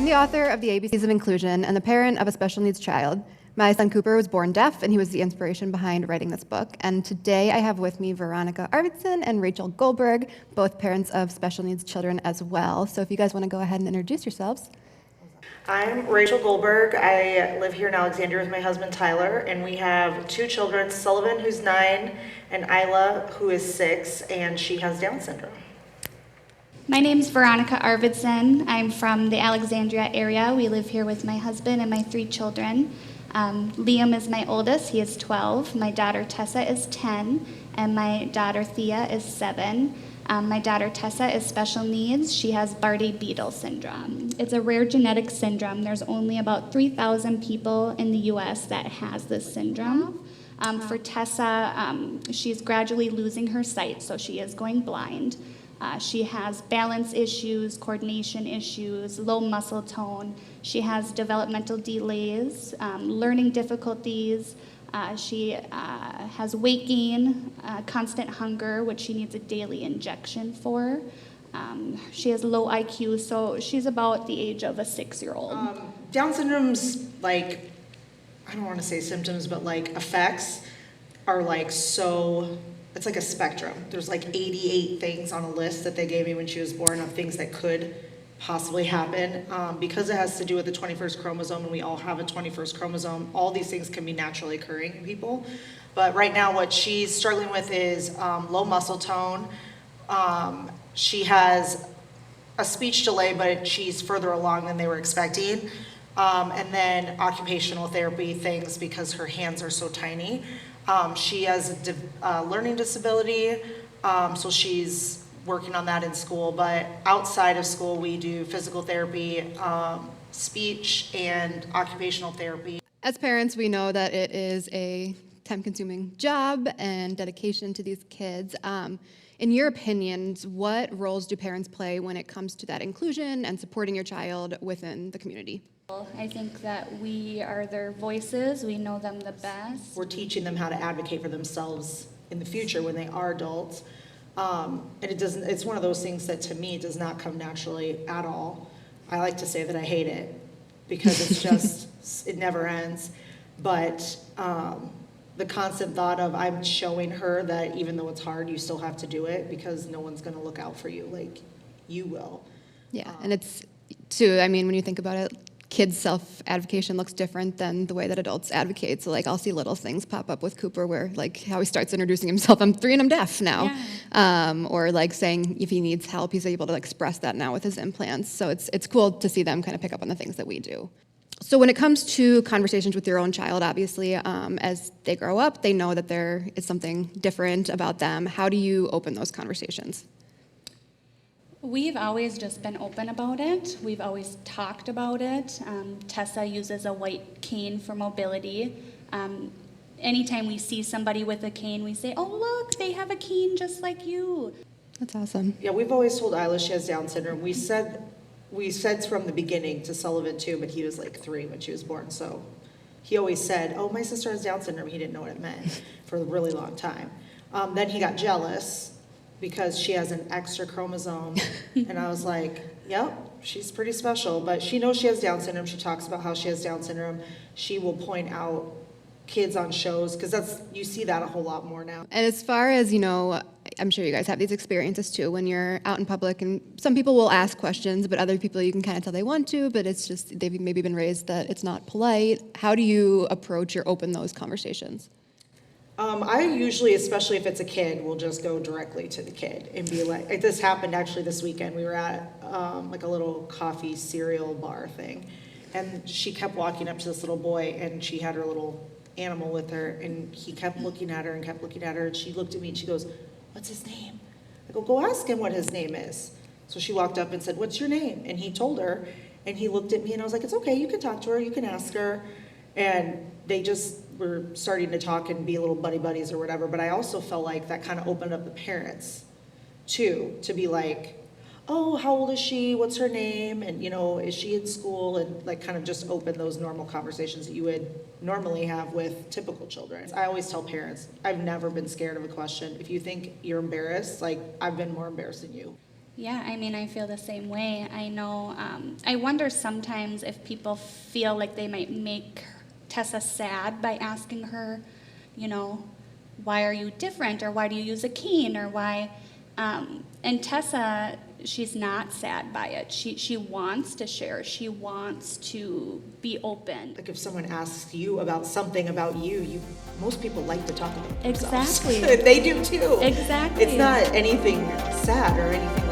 the author of the ABCs of Inclusion and the parent of a special needs child. My son Cooper was born deaf, and he was the inspiration behind writing this book. And today I have with me Veronica Arvidsson and Rachel Goldberg, both parents of special needs children as well. So if you guys want to go ahead and introduce yourselves. I'm Rachel Goldberg. I live here in Alexandria with my husband Tyler, and we have two children, Sullivan, who's 9, and Isla, who is 6, and she has Down syndrome. My name's Veronica Arvidsson. I'm from the Alexandria area. We live here with my husband and my 3 children. Liam is my oldest. He is 12. My daughter Tessa is 10, and my daughter Thea is 7. My daughter Tessa is special needs. She has Bardet-Biedl syndrome. It's a rare genetic syndrome. There's only about 3,000 people in the U.S. that has this syndrome. For Tessa, she's gradually losing her sight, so she is going blind. She has balance issues, coordination issues, low muscle tone. She has developmental delays, learning difficulties. She has weight gain, constant hunger, which she needs a daily injection for. She has low IQ, so she's about the age of a 6-year-old. Down syndrome's like, I don't want to say symptoms, but like effects are like so, it's like a spectrum. There's like 88 things on a list that they gave me when she was born of things that could possibly happen. Because it has to do with the 21st chromosome, and we all have a 21st chromosome, all these things can be naturally occurring in people. But right now what she's struggling with is low muscle tone. She has a speech delay, but she's further along than they were expecting. And then occupational therapy things because her hands are so tiny. She has a learning disability, so she's working on that in school, but outside of school we do physical therapy, speech, and occupational therapy. As parents, we know that it is a time-consuming job and dedication to these kids. In your opinions, what roles do parents play when it comes to that inclusion and supporting your child within the community? I think that we are their voices. We know them the best. We're teaching them how to advocate for themselves in the future when they are adults. And it's one of those things that to me does not come naturally at all. I like to say that I hate it because it's just, it never ends. But the constant thought of I'm showing her that even though it's hard, you still have to do it because no one's gonna look out for you like you will. Yeah, and it's too, I mean, when you think about it, kids' self-advocation looks different than the way that adults advocate. So like I'll see little things pop up with Cooper where like how he starts introducing himself, I'm 3 and I'm deaf now. Yeah. Or like saying if he needs help, he's able to express that now with his implants. So it's cool to see them kind of pick up on the things that we do. So when it comes to conversations with your own child, obviously, as they grow up, they know that there is something different about them. How do you open those conversations? We've always just been open about it. We've always talked about it. Tessa uses a white cane for mobility. Anytime we see somebody with a cane, we say, oh, look, they have a cane just like you. That's awesome. Yeah, we've always told Isla she has Down syndrome. We said from the beginning to Sullivan too, but he was like 3 when she was born. So he always said, oh, my sister has Down syndrome. He didn't know what it meant for a really long time. Then he got jealous because she has an extra chromosome. And I was like, yep, she's pretty special, but she knows she has Down syndrome. She talks about how she has Down syndrome. She will point out kids on shows, because you see that a whole lot more now. And as far as, you know, I'm sure you guys have these experiences too, when you're out in public and some people will ask questions, but other people you can kind of tell they want to, but it's just, they've maybe been raised that it's not polite. How do you approach or open those conversations? I usually, especially if it's a kid, will just go directly to the kid and be like, this happened actually this weekend. We were at like a little coffee cereal bar thing, and she kept walking up to this little boy, and she had her little animal with her, and he kept looking at her and kept looking at her, and she looked at me and she goes, what's his name? I go ask him what his name is. So she walked up and said, what's your name? And he told her, and he looked at me, and I was like, it's okay, you can talk to her, you can ask her. And they just were starting to talk and be a little buddies or whatever, but I also felt like that kind of opened up the parents too, to be like, oh, how old is she? What's her name? And, you know, is she in school? And like kind of just open those normal conversations that you would normally have with typical children. I always tell parents, I've never been scared of a question. If you think you're embarrassed, like I've been more embarrassed than you. Yeah, I mean, I feel the same way. I know, I wonder sometimes if people feel like they might make Tessa sad by asking her, you know, why are you different, or why do you use a cane, or why, and Tessa, she's not sad by it. She wants to share. She wants to be open. Like if someone asks you about something about you, most people like to talk about themselves. Exactly. They do too. Exactly. It's not anything sad or anything